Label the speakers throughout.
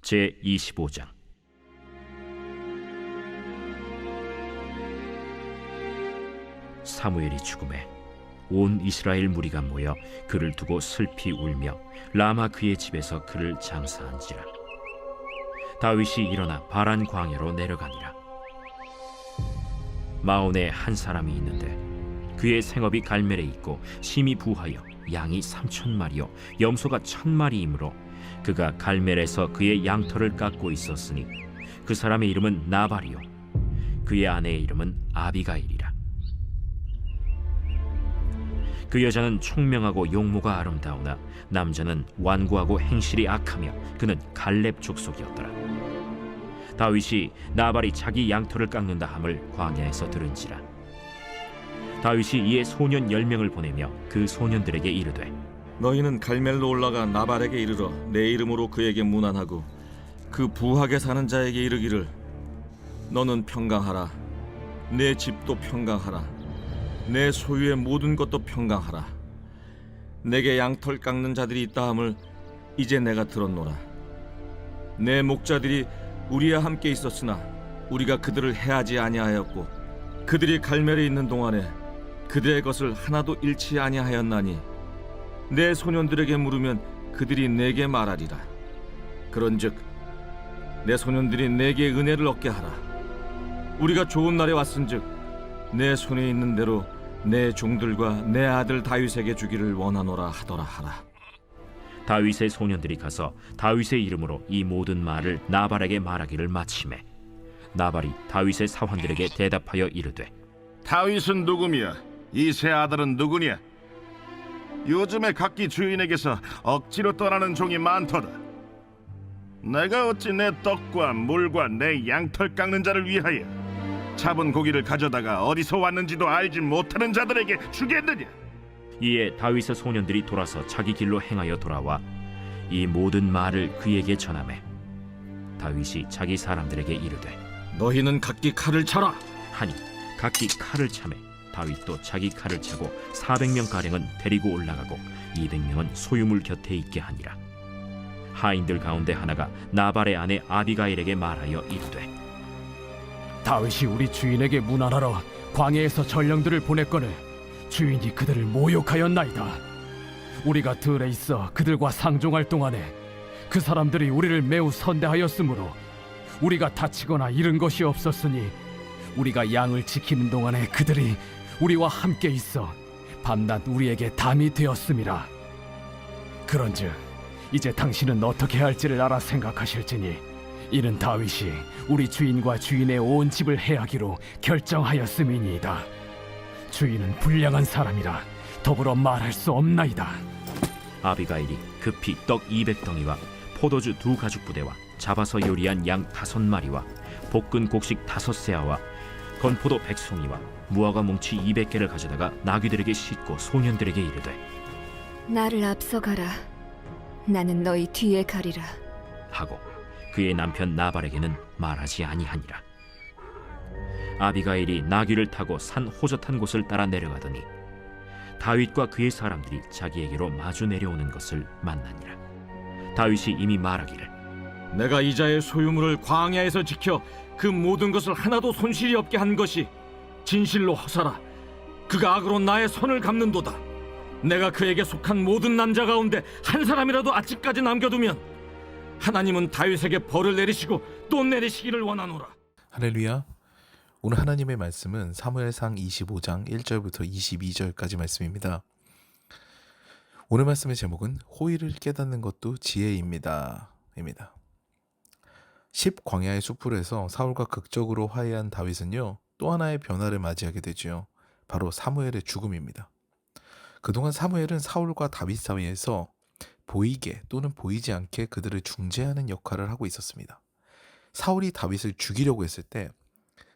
Speaker 1: 제25장. 사무엘이 죽음에 온 이스라엘 무리가 모여 그를 두고 슬피 울며 라마 그의 집에서 그를 장사한지라. 다윗이 일어나 바란 광야로 내려가니라. 마온에 한 사람이 있는데 그의 생업이 갈멜에 있고 심히 부하여 양이 3,000마리요 염소가 1,000마리이므로 그가 갈멜에서 그의 양털을 깎고 있었으니 그 사람의 이름은 나발이요 그의 아내의 이름은 아비가일이라. 그 여자는 총명하고 용모가 아름다우나 남자는 완고하고 행실이 악하며 그는 갈렙 족속이었더라. 다윗이 나발이 자기 양털을 깎는다 함을 광야에서 들은지라. 다윗이 이에 소년 10명을 보내며 그 소년들에게 이르되,
Speaker 2: 너희는 갈멜로 올라가 나발에게 이르러 내 이름으로 그에게 문안하고 그 부하게 사는 자에게 이르기를, 너는 평강하라. 내 집도 평강하라. 내 소유의 모든 것도 평강하라. 내게 양털 깎는 자들이 있다 함을 이제 내가 들었노라. 내 목자들이 우리와 함께 있었으나 우리가 그들을 해하지 아니하였고 그들이 갈멜에 있는 동안에 그들의 것을 하나도 잃지 아니하였나니 내 소년들에게 물으면 그들이 내게 말하리라. 그런즉 내 소년들이 내게 은혜를 얻게 하라. 우리가 좋은 날에 왔은즉 내 손에 있는 대로 내 종들과 내 아들 다윗에게 주기를 원하노라 하더라 하라.
Speaker 1: 다윗의 소년들이 가서 다윗의 이름으로 이 모든 말을 나발에게 말하기를 마치매 나발이 다윗의 사환들에게 대답하여 이르되,
Speaker 3: 다윗은 누구며 이세 아들은 누구냐? 요즘에 각기 주인에게서 억지로 떠나는 종이 많도다. 내가 어찌 내 떡과 물과 내 양털 깎는 자를 위하여 잡은 고기를 가져다가 어디서 왔는지도 알지 못하는 자들에게 주겠느냐?
Speaker 1: 이에 다윗의 소년들이 돌아서 자기 길로 행하여 돌아와 이 모든 말을 그에게 전하매 다윗이 자기 사람들에게 이르되,
Speaker 2: 너희는 각기 칼을 차라
Speaker 1: 하니 각기 칼을 차매 다윗도 자기 칼을 차고 400명 가량은 데리고 올라가고 200명은 소유물 곁에 있게 하니라. 하인들 가운데 하나가 나발의 아내 아비가일에게 말하여 이르되,
Speaker 4: 다윗이 우리 주인에게 문안하러 광야에서 전령들을 보냈거늘 주인이 그들을 모욕하였나이다. 우리가 들에 있어 그들과 상종할 동안에 그 사람들이 우리를 매우 선대하였으므로 우리가 다치거나 잃은 것이 없었으니 우리가 양을 지키는 동안에 그들이 우리와 함께 있어 밤낮 우리에게 담이 되었음이라. 그런즉 이제 당신은 어떻게 할지를 알아 생각하실지니 이는 다윗이 우리 주인과 주인의 온 집을 해하기로 결정하였음이니이다. 주인은 불량한 사람이라 더불어 말할 수 없나이다.
Speaker 1: 아비가일이 급히 떡 200덩이와 포도주 2가죽부대와 잡아서 요리한 양 5마리와 볶은 곡식 5세아와 건포도 100송이와 무화과 뭉치 200개를 가져다가 나귀들에게 싣고 소년들에게 이르되,
Speaker 5: 나를 앞서가라. 나는 너희 뒤에 가리라.
Speaker 1: 하고 그의 남편 나발에게는 말하지 아니하니라. 아비가일이 나귀를 타고 산 호젓한 곳을 따라 내려가더니 다윗과 그의 사람들이 자기에게로 마주 내려오는 것을 만나니라. 다윗이 이미 말하기를,
Speaker 2: 내가 이자의 소유물을 광야에서 지켜 그 모든 것을 하나도 손실이 없게 한 것이 진실로 허사라. 그가 악으로 나의 손을 갚는도다. 내가 그에게 속한 모든 남자 가운데 한 사람이라도 아직까지 남겨두면 하나님은 다윗에게 벌을 내리시고 또 내리시기를 원하노라.
Speaker 6: 할렐루야. 오늘 하나님의 말씀은 사무엘상 25장 1절부터 22절까지 말씀입니다. 오늘 말씀의 제목은 호의를 깨닫는 것도 지혜입니다. 입니다. 10광야의 숲풀에서 사울과 극적으로 화해한 다윗은요, 또 하나의 변화를 맞이하게 되죠. 바로 사무엘의 죽음입니다. 그동안 사무엘은 사울과 다윗 사이에서 보이게 또는 보이지 않게 그들을 중재하는 역할을 하고 있었습니다. 사울이 다윗을 죽이려고 했을 때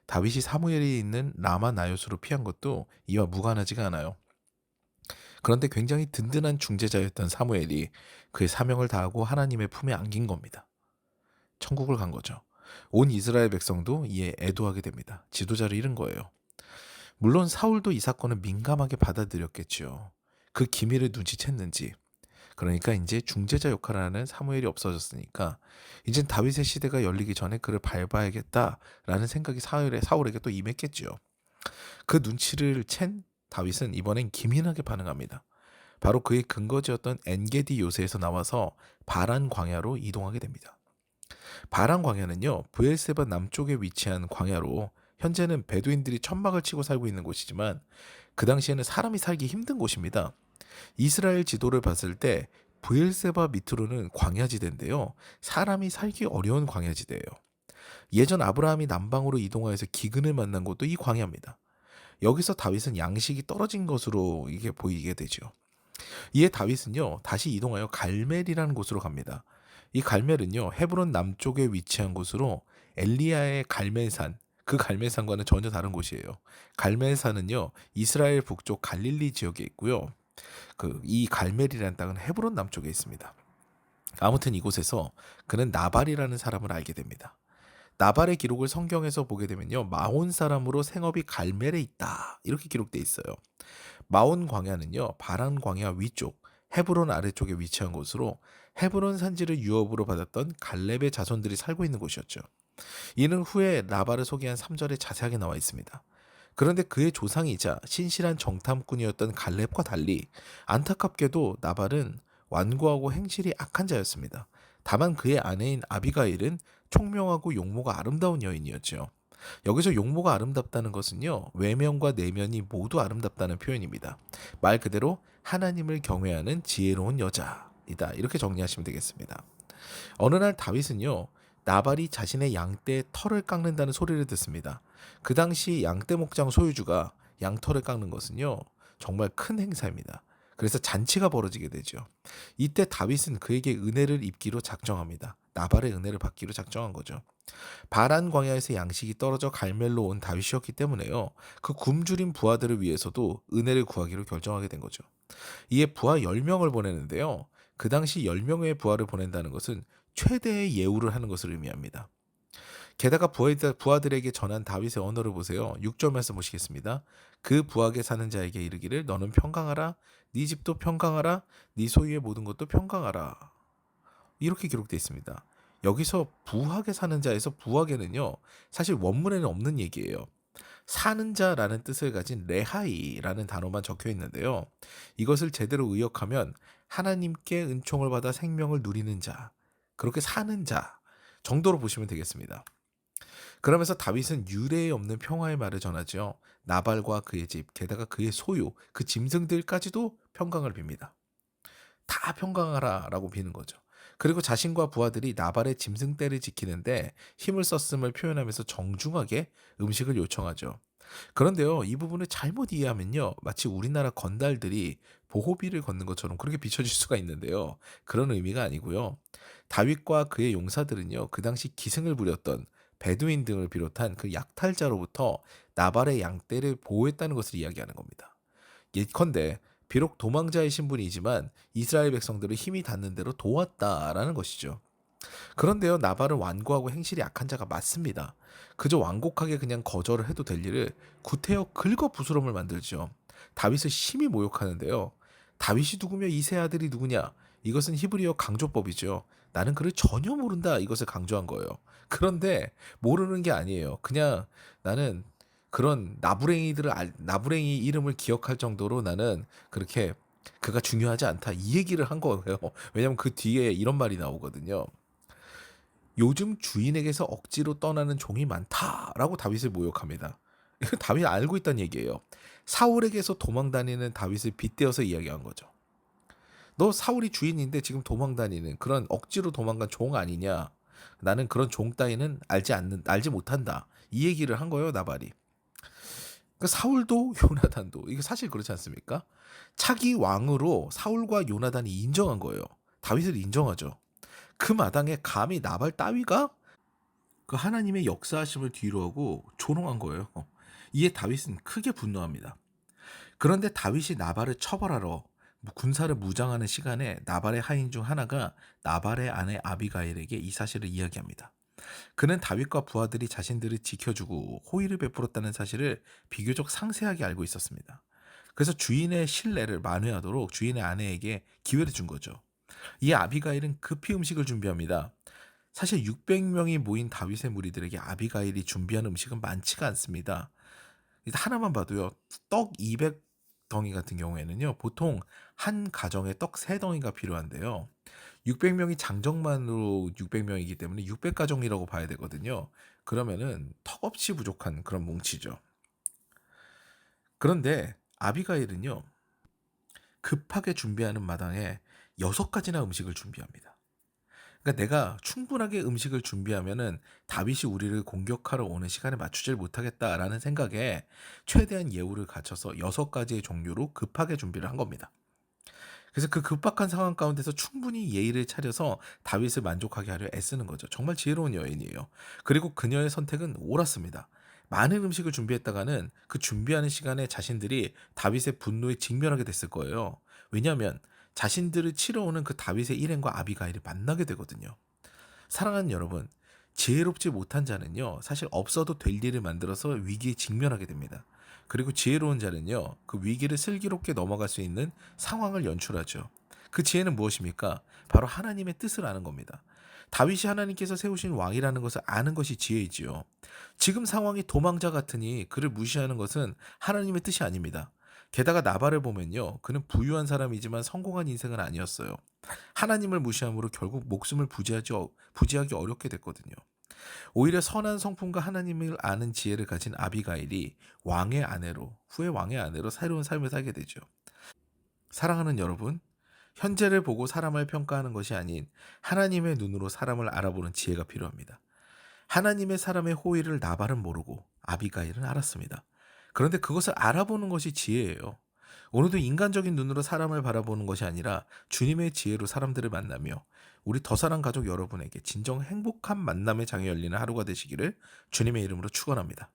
Speaker 6: 다윗이 사무엘이 있는 라마 나요스로 피한 것도 이와 무관하지가 않아요. 그런데 굉장히 든든한 중재자였던 사무엘이 그의 사명을 다하고 하나님의 품에 안긴 겁니다. 천국을 간 거죠. 온 이스라엘 백성도 이에 애도하게 됩니다. 지도자를 잃은 거예요. 물론 사울도 이 사건을 민감하게 받아들였겠지요. 그 기밀을 눈치챘는지 그러니까 이제 중재자 역할을 하는 사무엘이 없어졌으니까 이제 다윗의 시대가 열리기 전에 그를 밟아야겠다라는 생각이 사울에게 또 임했겠지요. 그 눈치를 챈 다윗은 이번엔 기민하게 반응합니다. 바로 그의 근거지였던 엔게디 요새에서 나와서 바란 광야로 이동하게 됩니다. 바란 광야는요, 브엘세바 남쪽에 위치한 광야로 현재는 베두인들이 천막을 치고 살고 있는 곳이지만 그 당시에는 사람이 살기 힘든 곳입니다. 이스라엘 지도를 봤을 때 브엘세바 밑으로는 광야지대인데요, 사람이 살기 어려운 광야지대예요. 예전 아브라함이 남방으로 이동하여서 기근을 만난 곳도 이 광야입니다. 여기서 다윗은 양식이 떨어진 것으로 이게 보이게 되죠. 이에 다윗은요, 다시 이동하여 갈멜이라는 곳으로 갑니다. 이 갈멜은요, 헤브론 남쪽에 위치한 곳으로 엘리야의 갈멜산, 그 갈멜산과는 전혀 다른 곳이에요. 갈멜산은요, 이스라엘 북쪽 갈릴리 지역에 있고요. 이 갈멜이라는 땅은 헤브론 남쪽에 있습니다. 아무튼 이곳에서 그는 나발이라는 사람을 알게 됩니다. 나발의 기록을 성경에서 보게 되면요, 마온 사람으로 생업이 갈멜에 있다, 이렇게 기록돼 있어요. 마온 광야는요, 바란 광야 위쪽 헤브론 아래쪽에 위치한 곳으로 헤브론 산지를 유업으로 받았던 갈렙의 자손들이 살고 있는 곳이었죠. 이는 후에 나발을 소개한 3절에 자세하게 나와 있습니다. 그런데 그의 조상이자 신실한 정탐꾼이었던 갈렙과 달리 안타깝게도 나발은 완고하고 행실이 악한 자였습니다. 다만 그의 아내인 아비가일은 총명하고 용모가 아름다운 여인이었죠. 여기서 용모가 아름답다는 것은요, 외면과 내면이 모두 아름답다는 표현입니다. 말 그대로 하나님을 경외하는 지혜로운 여자이다, 이렇게 정리하시면 되겠습니다. 어느 날 다윗은요, 나발이 자신의 양떼의 털을 깎는다는 소리를 듣습니다. 그 당시 양떼 목장 소유주가 양털을 깎는 것은요, 정말 큰 행사입니다. 그래서 잔치가 벌어지게 되죠. 이때 다윗은 그에게 은혜를 입기로 작정합니다. 나발의 은혜를 받기로 작정한 거죠. 바란 광야에서 양식이 떨어져 갈멜로 온 다윗이었기 때문에요, 그 굶주린 부하들을 위해서도 은혜를 구하기로 결정하게 된 거죠. 이에 부하 10명을 보내는데요, 그 당시 10명의 부하를 보낸다는 것은 최대의 예우를 하는 것을 의미합니다. 게다가 부하들에게 전한 다윗의 언어를 보세요. 6절 말씀 보시겠습니다. 그 부하게 사는 자에게 이르기를 너는 평강하라, 네 집도 평강하라, 네 소유의 모든 것도 평강하라, 이렇게 기록되어 있습니다. 여기서 부하게 사는 자에서 부하게는요, 사실 원문에는 없는 얘기예요. 사는 자라는 뜻을 가진 레하이라는 단어만 적혀 있는데요, 이것을 제대로 의역하면 하나님께 은총을 받아 생명을 누리는 자, 그렇게 사는 자 정도로 보시면 되겠습니다. 그러면서 다윗은 유례에 없는 평화의 말을 전하죠. 나발과 그의 집, 게다가 그의 소유, 그 짐승들까지도 평강을 빕니다. 다 평강하라 라고 비는 거죠. 그리고 자신과 부하들이 나발의 짐승떼를 지키는데 힘을 썼음을 표현하면서 정중하게 음식을 요청하죠. 그런데요, 이 부분을 잘못 이해하면요, 마치 우리나라 건달들이 보호비를 걷는 것처럼 그렇게 비춰질 수가 있는데요, 그런 의미가 아니고요, 다윗과 그의 용사들은요, 그 당시 기승을 부렸던 베두인 등을 비롯한 그 약탈자로부터 나발의 양떼를 보호했다는 것을 이야기하는 겁니다. 예컨대 비록 도망자의 신분이지만 이스라엘 백성들을 힘이 닿는 대로 도왔다라는 것이죠. 그런데요, 나발은 완고하고 행실이 악한 자가 맞습니다. 그저 완곡하게 그냥 거절을 해도 될 일을 구태여 긁어 부스럼을 만들죠. 다윗을 심히 모욕하는데요, 다윗이 누구며 이 세 아들이 누구냐, 이것은 히브리어 강조법이죠. 나는 그를 전혀 모른다, 이것을 강조한 거예요. 그런데 모르는 게 아니에요. 그냥 나는 그런 나부랭이 이름을 기억할 정도로 나는 그렇게 그가 중요하지 않다, 이 얘기를 한 거예요. 왜냐하면 그 뒤에 이런 말이 나오거든요. 요즘 주인에게서 억지로 떠나는 종이 많다라고 다윗을 모욕합니다. 이거 다윗이 알고 있다는 얘기예요. 사울에게서 도망다니는 다윗을 빗대어서 이야기한 거죠. 너 사울이 주인인데 지금 도망다니는 그런 억지로 도망간 종 아니냐, 나는 그런 종 따위는 알지 못한다, 이 얘기를 한 거예요, 나발이. 그러니까 사울도 요나단도 이게 사실 그렇지 않습니까? 차기 왕으로 사울과 요나단이 인정한 거예요. 다윗을 인정하죠. 그 마당에 감히 나발 따위가 그 하나님의 역사하심을 뒤로하고 조롱한 거예요. 이에 다윗은 크게 분노합니다. 그런데 다윗이 나발을 처벌하러 군사를 무장하는 시간에 나발의 하인 중 하나가 나발의 아내 아비가일에게 이 사실을 이야기합니다. 그는 다윗과 부하들이 자신들을 지켜주고 호의를 베풀었다는 사실을 비교적 상세하게 알고 있었습니다. 그래서 주인의 신뢰를 만회하도록 주인의 아내에게 기회를 준 거죠. 이 아비가일은 급히 음식을 준비합니다. 사실 600명이 모인 다윗의 무리들에게 아비가일이 준비한 음식은 많지가 않습니다. 하나만 봐도요. 떡 200덩이 같은 경우에는요. 보통 한 가정에 떡 3덩이가 필요한데요. 600명이 장정만으로 600명이기 때문에 600가정이라고 봐야 되거든요. 그러면은 턱없이 부족한 그런 뭉치죠. 그런데 아비가일은요. 급하게 준비하는 마당에 6가지나 음식을 준비합니다. 그러니까 내가 충분하게 음식을 준비하면은 다윗이 우리를 공격하러 오는 시간에 맞추질 못하겠다라는 생각에 최대한 예우를 갖춰서 6가지의 종류로 급하게 준비를 한 겁니다. 그래서 그 급박한 상황 가운데서 충분히 예의를 차려서 다윗을 만족하게 하려 애쓰는 거죠. 정말 지혜로운 여인이에요. 그리고 그녀의 선택은 옳았습니다. 많은 음식을 준비했다가는 그 준비하는 시간에 자신들이 다윗의 분노에 직면하게 됐을 거예요. 왜냐하면 자신들을 치러 오는 그 다윗의 일행과 아비가일을 만나게 되거든요. 사랑하는 여러분, 지혜롭지 못한 자는요, 사실 없어도 될 일을 만들어서 위기에 직면하게 됩니다. 그리고 지혜로운 자는요, 그 위기를 슬기롭게 넘어갈 수 있는 상황을 연출하죠. 그 지혜는 무엇입니까? 바로 하나님의 뜻을 아는 겁니다. 다윗이 하나님께서 세우신 왕이라는 것을 아는 것이 지혜이지요. 지금 상황이 도망자 같으니 그를 무시하는 것은 하나님의 뜻이 아닙니다. 게다가 나발을 보면요, 그는 부유한 사람이지만 성공한 인생은 아니었어요. 하나님을 무시함으로 결국 목숨을 부지하기 어렵게 됐거든요. 오히려 선한 성품과 하나님을 아는 지혜를 가진 아비가일이 왕의 아내로, 후에 왕의 아내로 새로운 삶을 살게 되죠. 사랑하는 여러분, 현재를 보고 사람을 평가하는 것이 아닌 하나님의 눈으로 사람을 알아보는 지혜가 필요합니다. 하나님의 사람의 호의를 나발은 모르고 아비가일은 알았습니다. 그런데 그것을 알아보는 것이 지혜예요. 오늘도 인간적인 눈으로 사람을 바라보는 것이 아니라 주님의 지혜로 사람들을 만나며 우리 더사랑 가족 여러분에게 진정 행복한 만남의 장이 열리는 하루가 되시기를 주님의 이름으로 축원합니다.